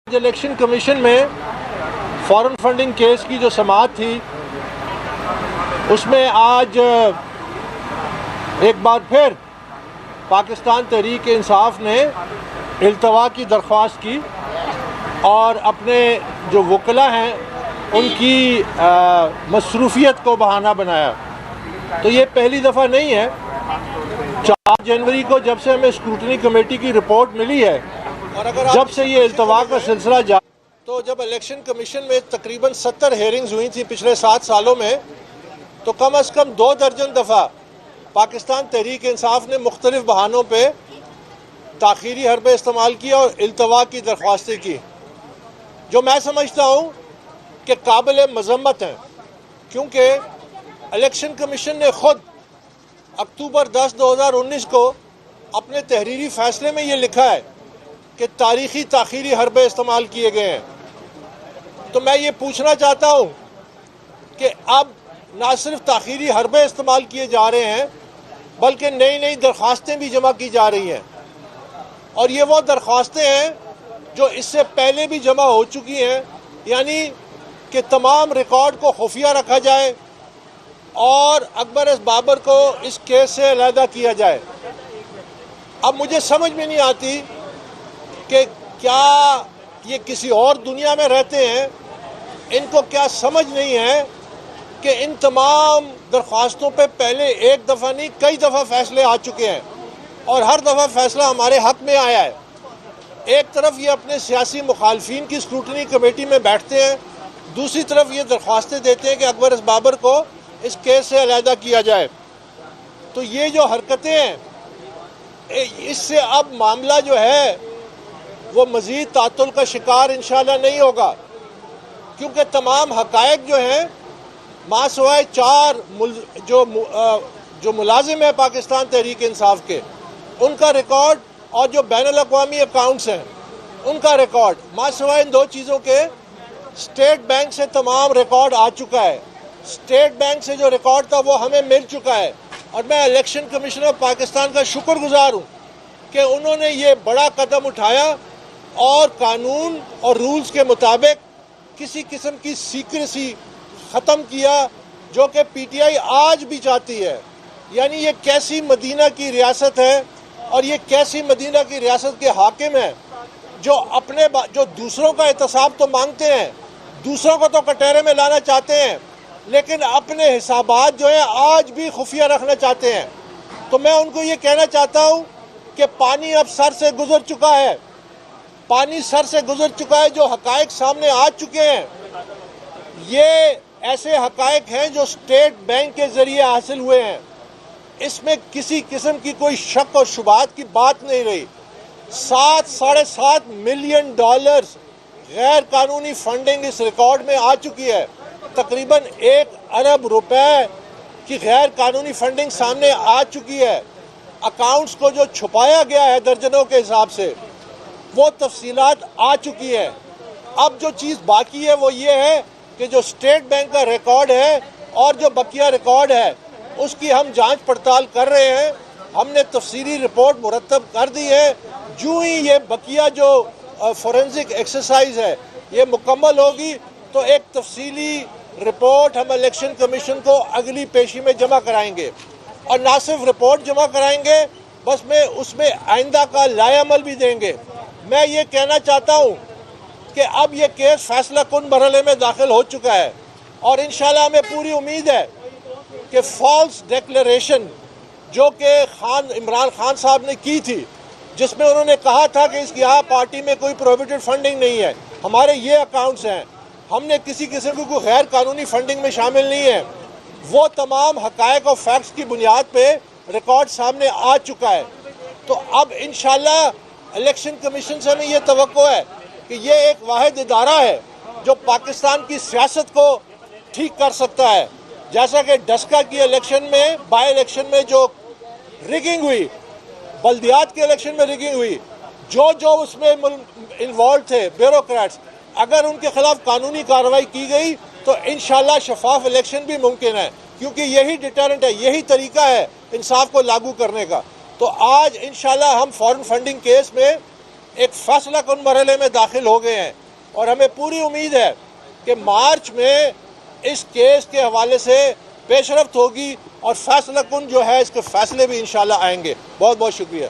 Election commission میں foreign funding case کی جو سماعت تھی اس میں آج ایک بار پھر پاکستان تحریک انصاف نے التوا کی درخواست کی اور اپنے جو وکلاء ہیں ان کی مصروفیت کو بہانہ بنایا۔ تو یہ پہلی دفعہ نہیں ہے۔ 4 جنوری کو جب سے ہمیں اسکروٹنی کمیٹی کی رپورٹ ملی ہے اور جب سے یہ التوا کا سلسلہ جاری، تو جب الیکشن کمیشن میں تقریباً 70 ہیئرنگز ہوئی تھیں پچھلے 7 سالوں میں، تو کم از کم 2 درجن دفعہ پاکستان تحریک انصاف نے مختلف بہانوں پہ تاخیری حربے استعمال کیا اور التوا کی درخواستیں کی، جو میں سمجھتا ہوں کہ قابل مذمت ہیں، کیونکہ الیکشن کمیشن نے خود اکتوبر 10 2019 کو اپنے تحریری فیصلے میں یہ لکھا ہے کہ تاریخی تاخیری حربے استعمال کیے گئے ہیں۔ تو میں یہ پوچھنا چاہتا ہوں کہ اب نہ صرف تاخیری حربے استعمال کیے جا رہے ہیں بلکہ نئی درخواستیں بھی جمع کی جا رہی ہیں، اور یہ وہ درخواستیں ہیں جو اس سے پہلے بھی جمع ہو چکی ہیں، یعنی کہ تمام ریکارڈ کو خفیہ رکھا جائے اور اکبر بابر کو اس کیس سے علیحدہ کیا جائے۔ اب مجھے سمجھ میں نہیں آتی کہ کیا یہ کسی اور دنیا میں رہتے ہیں، ان کو کیا سمجھ نہیں ہے کہ ان تمام درخواستوں پہ پہلے ایک دفعہ نہیں کئی دفعہ فیصلے آ چکے ہیں اور ہر دفعہ فیصلہ ہمارے حق میں آیا ہے۔ ایک طرف یہ اپنے سیاسی مخالفین کی اسکروٹنی کمیٹی میں بیٹھتے ہیں، دوسری طرف یہ درخواستیں دیتے ہیں کہ اکبر بابر کو اس کیس سے علیحدہ کیا جائے۔ تو یہ جو حرکتیں ہیں، اس سے اب معاملہ جو ہے وہ مزید تعطل کا شکار انشاءاللہ نہیں ہوگا، کیونکہ تمام حقائق جو ہیں ماں سوائے 4 جو ملازم ہیں پاکستان تحریک انصاف کے، ان کا ریکارڈ اور جو بین الاقوامی اکاؤنٹس ہیں ان کا ریکارڈ، ماں سوائے ان 2 چیزوں کے اسٹیٹ بینک سے تمام ریکارڈ آ چکا ہے۔ اسٹیٹ بینک سے جو ریکارڈ تھا وہ ہمیں مل چکا ہے، اور میں الیکشن کمیشن آف پاکستان کا شکر گزار ہوں کہ انہوں نے یہ بڑا قدم اٹھایا اور قانون اور رولز کے مطابق کسی قسم کی سیکریسی ختم کیا، جو کہ پی ٹی آئی آج بھی چاہتی ہے۔ یعنی یہ کیسی مدینہ کی ریاست ہے اور یہ کیسی مدینہ کی ریاست کے حاکم ہیں جو دوسروں کا احتساب تو مانگتے ہیں، دوسروں کو تو کٹہرے میں لانا چاہتے ہیں، لیکن اپنے حسابات جو ہیں آج بھی خفیہ رکھنا چاہتے ہیں۔ تو میں ان کو یہ کہنا چاہتا ہوں کہ پانی اب سر سے گزر چکا ہے، پانی سر سے گزر چکا ہے۔ جو حقائق سامنے آ چکے ہیں یہ ایسے حقائق ہیں جو اسٹیٹ بینک کے ذریعے حاصل ہوئے ہیں، اس میں کسی قسم کی کوئی شک اور شبہات کی بات نہیں رہی۔ 7.5 ملین ڈالرز غیر قانونی فنڈنگ اس ریکارڈ میں آ چکی ہے، تقریباً 1 ارب روپے کی غیر قانونی فنڈنگ سامنے آ چکی ہے۔ اکاؤنٹس کو جو چھپایا گیا ہے درجنوں کے حساب سے، وہ تفصیلات آ چکی ہے۔ اب جو چیز باقی ہے وہ یہ ہے کہ جو اسٹیٹ بینک کا ریکارڈ ہے اور جو بقیہ ریکارڈ ہے اس کی ہم جانچ پڑتال کر رہے ہیں۔ ہم نے تفصیلی رپورٹ مرتب کر دی ہے۔ جو ہی یہ بقیہ جو فورینزک ایکسرسائز ہے یہ مکمل ہوگی تو ایک تفصیلی رپورٹ ہم الیکشن کمیشن کو اگلی پیشی میں جمع کرائیں گے، اور نہ صرف رپورٹ جمع کرائیں گے بس اس میں آئندہ کا لائحہ عمل بھی دیں گے۔ میں یہ کہنا چاہتا ہوں کہ اب یہ کیس فیصلہ کن مرحلے میں داخل ہو چکا ہے، اور انشاءاللہ ہمیں پوری امید ہے کہ فالس ڈیکلیریشن جو کہ عمران خان صاحب نے کی تھی، جس میں انہوں نے کہا تھا کہ اس کی پارٹی میں کوئی پروہیبٹڈ فنڈنگ نہیں ہے، ہمارے یہ اکاؤنٹس ہیں، ہم نے کسی قسم کی کوئی غیر قانونی فنڈنگ میں شامل نہیں ہے، وہ تمام حقائق اور فیکٹس کی بنیاد پہ ریکارڈ سامنے آ چکا ہے۔ تو اب انشاءاللہ الیکشن کمیشن سے ہمیں یہ توقع ہے کہ یہ ایک واحد ادارہ ہے جو پاکستان کی سیاست کو ٹھیک کر سکتا ہے۔ جیسا کہ ڈسکا کی الیکشن میں، بائی الیکشن میں جو ریگنگ ہوئی، بلدیات کے الیکشن میں ریگنگ ہوئی، جو اس میں انوالو تھے بیوروکریٹس، اگر ان کے خلاف قانونی کارروائی کی گئی تو انشاءاللہ شفاف الیکشن بھی ممکن ہے، کیونکہ یہی ڈیٹرنٹ ہے، یہی طریقہ ہے انصاف کو لاگو کرنے کا۔ تو آج انشاءاللہ ہم فارن فنڈنگ کیس میں ایک فیصلہ کن مرحلے میں داخل ہو گئے ہیں اور ہمیں پوری امید ہے کہ مارچ میں اس کیس کے حوالے سے پیش رفت ہوگی اور فیصلہ کن جو ہے اس کے فیصلے بھی انشاءاللہ آئیں گے. بہت بہت شکریہ.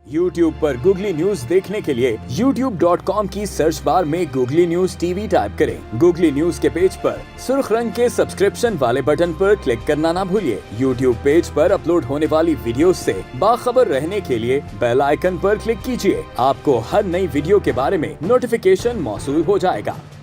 YouTube پر گوگلی نیوز دیکھنے کے لیے youtube.com کی سرچ بار میں googly news T V type کریں. گوگلی نیوز کے پیج پر سرخ رنگ کے سبسکرپشن والے بٹن پر کلک کرنا نہ بھولیے. YouTube پیج پر اپلوڈ ہونے والی ویڈیوز سے باخبر رہنے کے لیے بیل آئیکن پر کلک کیجیے. آپ کو ہر نئی ویڈیو کے بارے میں نوٹیفیکیشن موصول ہو جائے گا.